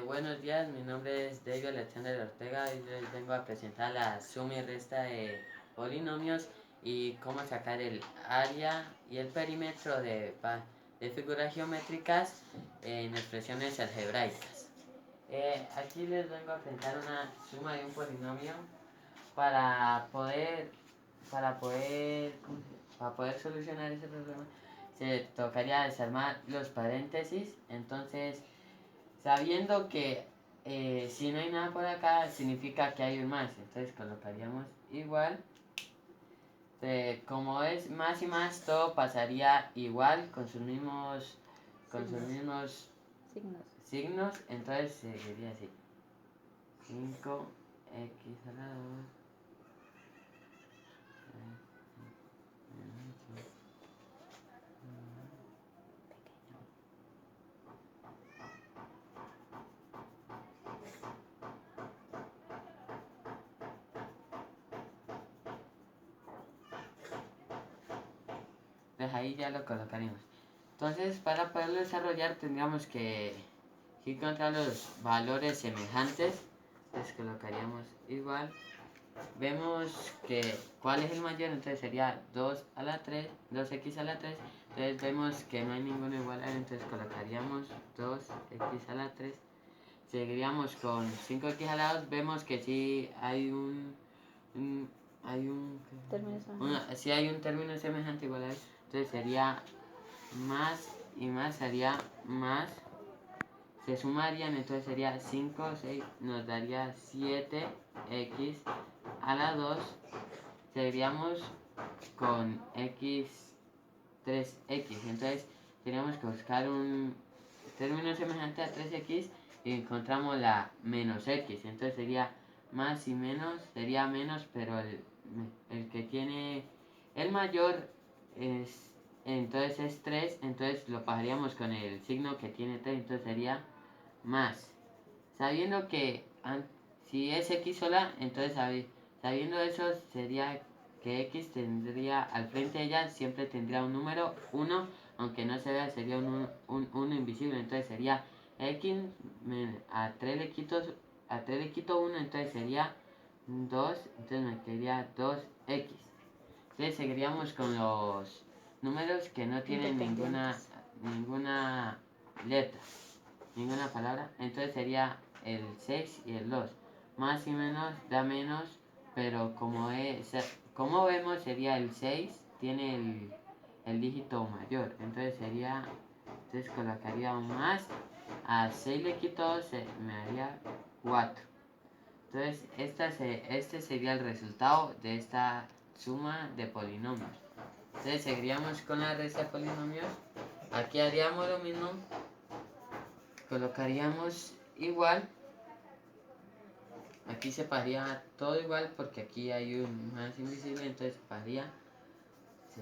Buenos días, mi nombre es David Alexander Ortega y les vengo a presentar la suma y resta de polinomios y cómo sacar el área y el perímetro de figuras geométricas en expresiones algebraicas. Aquí les vengo a presentar una suma de un polinomio para poder, para poder, para poder solucionar ese problema. Se tocaría desarmar los paréntesis, entonces sabiendo que si no hay nada por acá significa que hay un más, entonces colocaríamos igual. Como es más y más, todo pasaría igual con sus mismos signos, entonces sería así: 5x a la 2 Pues ahí ya lo colocaremos. Entonces, para poderlo desarrollar tendríamos que encontrar los valores semejantes. Entonces colocaríamos igual. Vemos que cuál es el mayor, entonces sería 2 a la 3, 2x a la 3. Entonces vemos que no hay ninguno igual a él, entonces colocaríamos 2x a la 3. Seguiríamos con 5x a la 2. Vemos que sí hay sí hay un término semejante igual a él. Entonces sería más y más, sería más. Se sumarían, entonces sería 5, 6, nos daría 7x a la 2. Seguiríamos con x, 3x. Entonces tenemos que buscar un término semejante a 3x y encontramos la menos x. Entonces sería más y menos, sería menos, pero el que tiene el mayor entonces es 3, entonces lo pasaríamos con el signo que tiene 3, entonces sería más. Sabiendo que si es x sola, entonces sabiendo eso sería que x tendría al frente de ella, siempre tendría un número 1, aunque no se vea, sería un 1 invisible, entonces sería x a 3 le quito 1, entonces sería 2, entonces me quedaría 2x. Entonces seguiríamos con los números que no tienen ninguna letra, ninguna palabra, entonces sería el 6 y el 2. Más y menos da menos, pero como vemos sería el 6, tiene el dígito mayor, entonces colocaría un más, a 6 le quito 2, me daría 4. Entonces este sería el resultado de esta suma de polinomios. Entonces seguiríamos con la resta de polinomios. Aquí haríamos lo mismo, colocaríamos igual. Aquí se pasaría todo igual porque aquí hay un más invisible, entonces se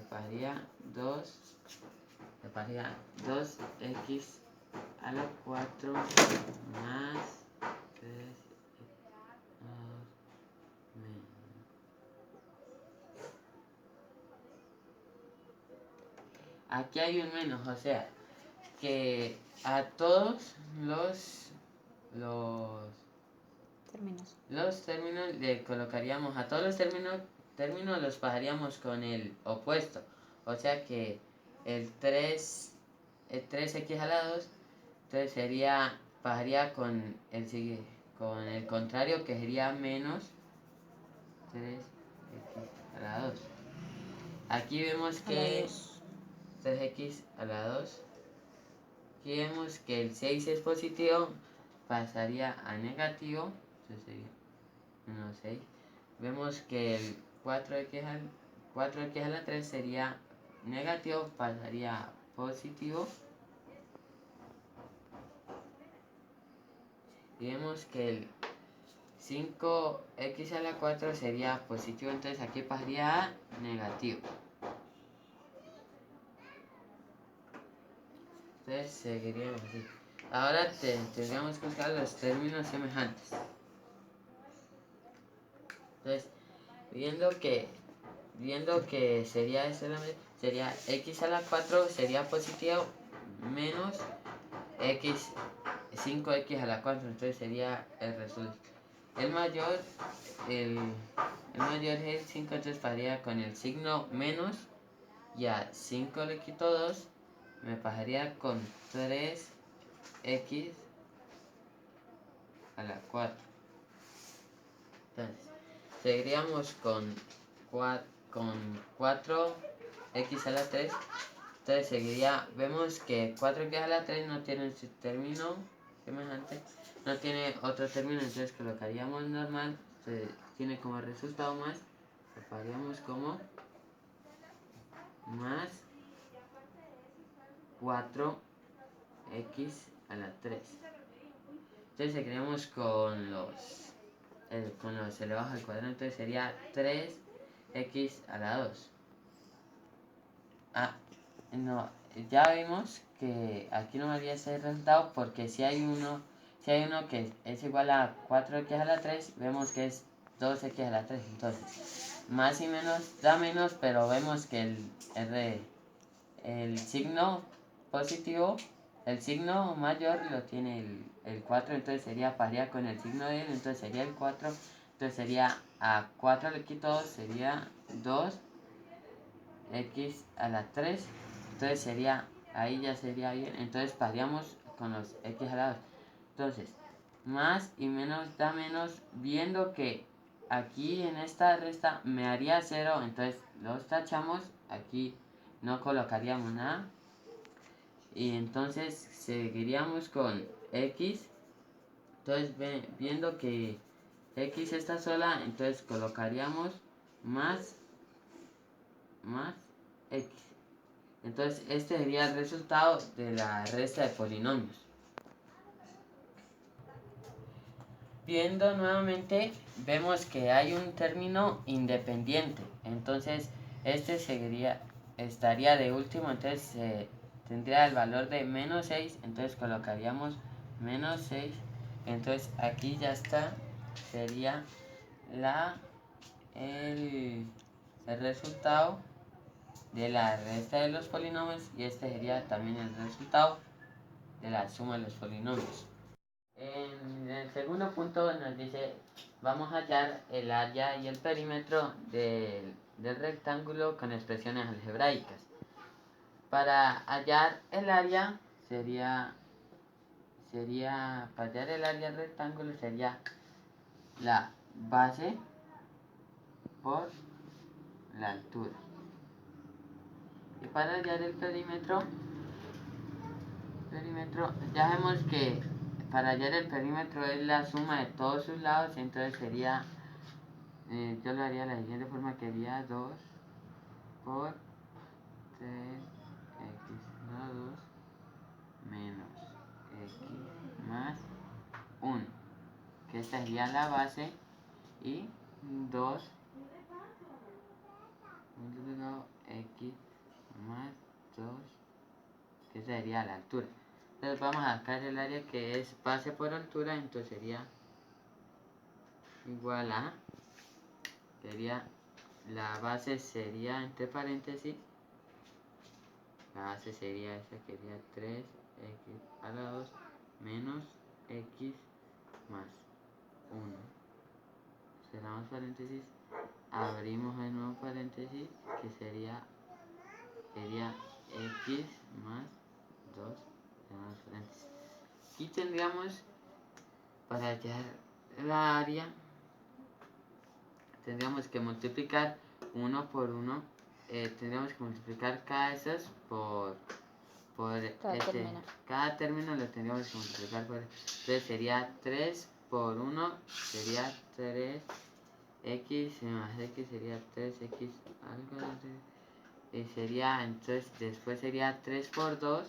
pasaría 2x a la 4 más 3 menos. Aquí hay un menos, o sea que a todos los términos le colocaríamos, a todos los términos los pasaríamos con el opuesto, o sea que el 3x a la 2, entonces pasaría con el contrario, que sería menos 3x a la 2. Aquí vemos que 3x a la 2. Aquí vemos que el 6 es positivo, pasaría a negativo, entonces sería menos 6. Vemos que el 4x a la 3 sería negativo, pasaría a positivo. Y vemos que el 5x a la 4 sería positivo, entonces aquí pasaría a negativo. Entonces seguiríamos así. Ahora tendríamos que buscar los términos semejantes. Entonces, viendo que sería x a la 4 sería positivo, menos x 5x a la 4, entonces sería el resultado. El mayor, el mayor es el 5, entonces pasaría con el signo menos, y a 5 le quito 2, me pasaría con 3x a la 4. Entonces, seguiríamos con 4x a la 3. Entonces seguiría, vemos que 4x a la 3 no tiene un término semejante, no tiene otro término, entonces colocaríamos normal, tiene como resultado más, lo haríamos como más 4x a la 3. Entonces seguiríamos con los elevados al cuadrado, entonces sería 3x a la 2. No, ya vimos que aquí no varía ese resultado porque si hay uno que es igual a 4x a la 3, vemos que es 2x a la 3. Entonces, más y menos da menos, pero vemos que el signo positivo, el signo mayor lo tiene el 4, entonces sería paridad con el signo de él, entonces sería el 4, entonces sería a 4 le quito 2, sería 2x a la 3, entonces sería, ahí ya sería bien, entonces paríamos con los x a la 2. Entonces, más y menos da menos, viendo que aquí en esta resta me haría 0, entonces los tachamos, aquí no colocaríamos nada, y entonces seguiríamos con x, entonces viendo que x está sola, entonces colocaríamos más x. Entonces este sería el resultado de la resta de polinomios. Viendo nuevamente, vemos que hay un término independiente, entonces este estaría de último, entonces tendría el valor de menos 6, entonces colocaríamos menos 6, entonces aquí ya está, sería el resultado de la resta de los polinomios, y este sería también el resultado de la suma de los polinomios. En el segundo punto nos dice, vamos a hallar el área y el perímetro del rectángulo con expresiones algebraicas. Para hallar el área para hallar el área del rectángulo sería la base por la altura. Y para hallar el perímetro, ya vemos que para hallar el perímetro es la suma de todos sus lados, entonces sería, yo lo haría de la siguiente forma, que sería 2 por 3x lados menos x más 1, que esta sería la base, y 2 multiplicado x más 2, que sería la altura. Entonces vamos a sacar el área que es base por altura, entonces sería igual a, la base sería entre paréntesis, la base sería esa, que sería 3x a la 2 menos x más 1. Cerramos paréntesis, abrimos el nuevo paréntesis, que sería x más 2, cerramos paréntesis. Aquí tendríamos, para hallar la área, tendríamos que multiplicar 1 por 1, tendríamos que multiplicar cada de esos por cada término lo tendríamos que multiplicar por, entonces sería 3 por 1, sería 3x más x sería 3x algo, y sería, entonces después sería 3 por 2,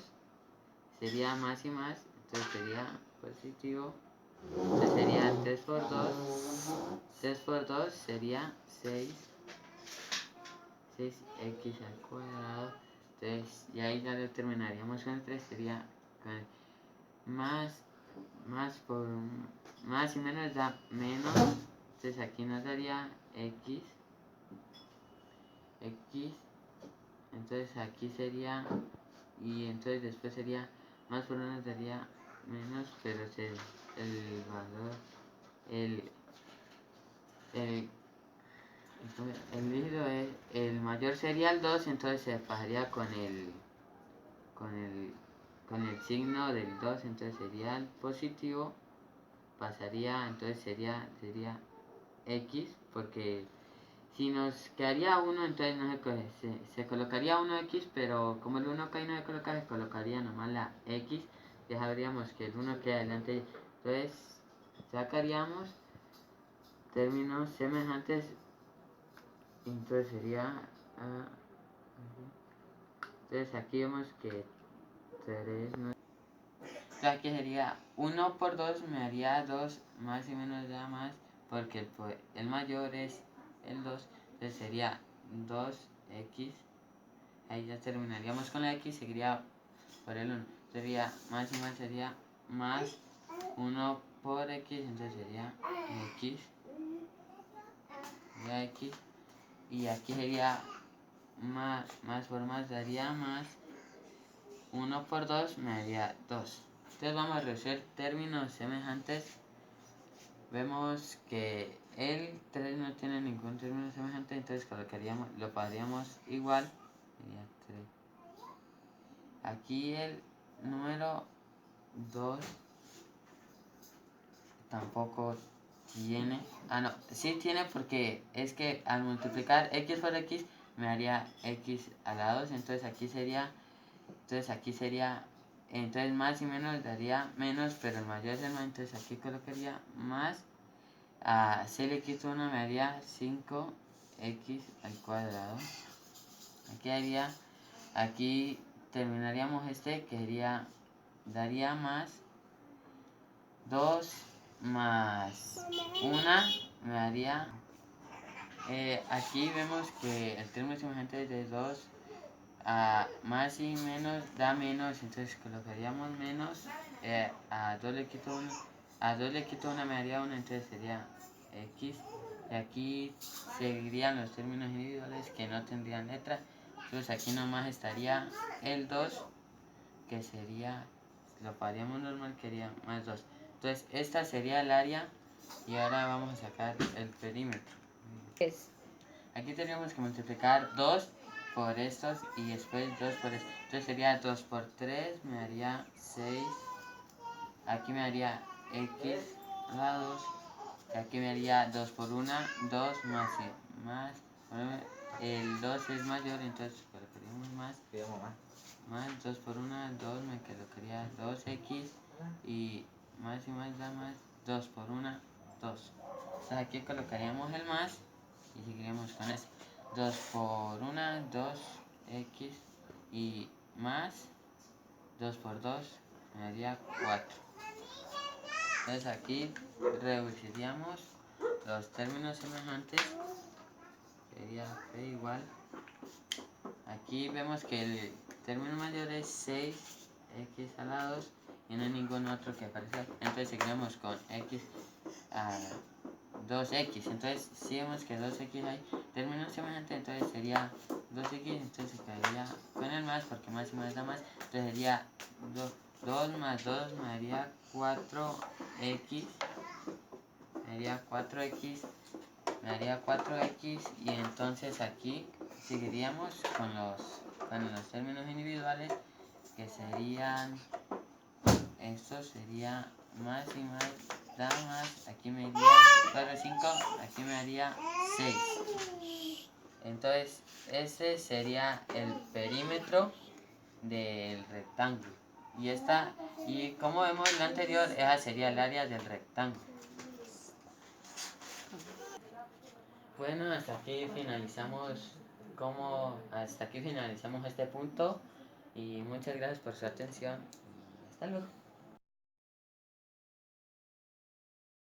sería más y más, entonces sería positivo, entonces sería 3 por 2, 3 por 2 sería 6x al cuadrado, entonces y ahí ya lo terminaríamos con el 3, sería con más y menos da menos, entonces aquí nos daría x, entonces aquí sería, y entonces después sería más por 1 nos daría menos, pero el valor, el, el líquido es, el mayor sería el 2, entonces se pasaría con el signo del 2, entonces sería el positivo, pasaría, entonces sería X, porque si nos quedaría 1, entonces no se coge, se colocaría 1X, pero como el 1 acá y no se coloca, se colocaría nomás la X, ya sabríamos que el 1 queda adelante, entonces sacaríamos términos semejantes, entonces sería, entonces aquí vemos que 3, no, entonces aquí sería 1 por 2 me haría 2, más y menos da más, porque el mayor es el 2, entonces sería 2X, ahí ya terminaríamos con la X, seguiría por el 1, sería más y más sería más 1 por X, entonces sería X, y aquí sería más por más daría más, 1 por 2 me daría 2. Entonces vamos a resolver términos semejantes. Vemos que el 3 no tiene ningún término semejante, entonces lo pondríamos igual, sería 3. Aquí el número 2 tampoco tiene, no, sí tiene, porque es que al multiplicar X por X me daría X a la 2, entonces aquí sería, entonces más y menos daría menos, pero el mayor es el más, entonces aquí colocaría más, a C le quito 1 me daría 5X al cuadrado, aquí terminaríamos que daría más 2 más 1 me daría, aquí vemos que el término semejante de 2 a más y menos da menos, entonces colocaríamos menos, a 2 le quito 1 me daría 1, entonces sería X, y aquí seguirían los términos individuales que no tendrían letra, entonces aquí nomás estaría el 2, que sería, lo pagaríamos normal, que sería más 2. Entonces esta sería el área, y ahora vamos a sacar el perímetro. Aquí tendríamos que multiplicar 2 por estos y después 2 por estos. Entonces sería 2 por 3 me daría 6. Aquí me daría X a la 2. Y aquí me daría 2 por 1, 2 más. El 2 es mayor, entonces colocaríamos más. Más 2 por 1, 2, me colocaría 2X. Y más y más da más. 2 por 1, 2. Entonces aquí colocaríamos el más y seguiremos con esto. 2 por 1, 2X. Y más 2 por 2 me daría 4. Entonces aquí reduciríamos los términos semejantes. Sería P igual. Aquí vemos que el término mayor es 6X a la 2 y no hay ningún otro que aparezca. Entonces seguiremos con X a 2X. Entonces si vemos que 2X hay término semejante, entonces sería 2X, entonces se quedaría con el más, porque más y más da más. Entonces sería 2 más 2 me daría 4X. Me daría 4X, y entonces aquí seguiríamos con los términos individuales, que serían, esto sería más y más da más, aquí me daría 4, 5, aquí me daría 6. Entonces ese sería el perímetro del rectángulo, y como vemos lo anterior, esa sería el área del rectángulo. Bueno, hasta aquí finalizamos este punto, y muchas gracias por su atención. Hasta luego.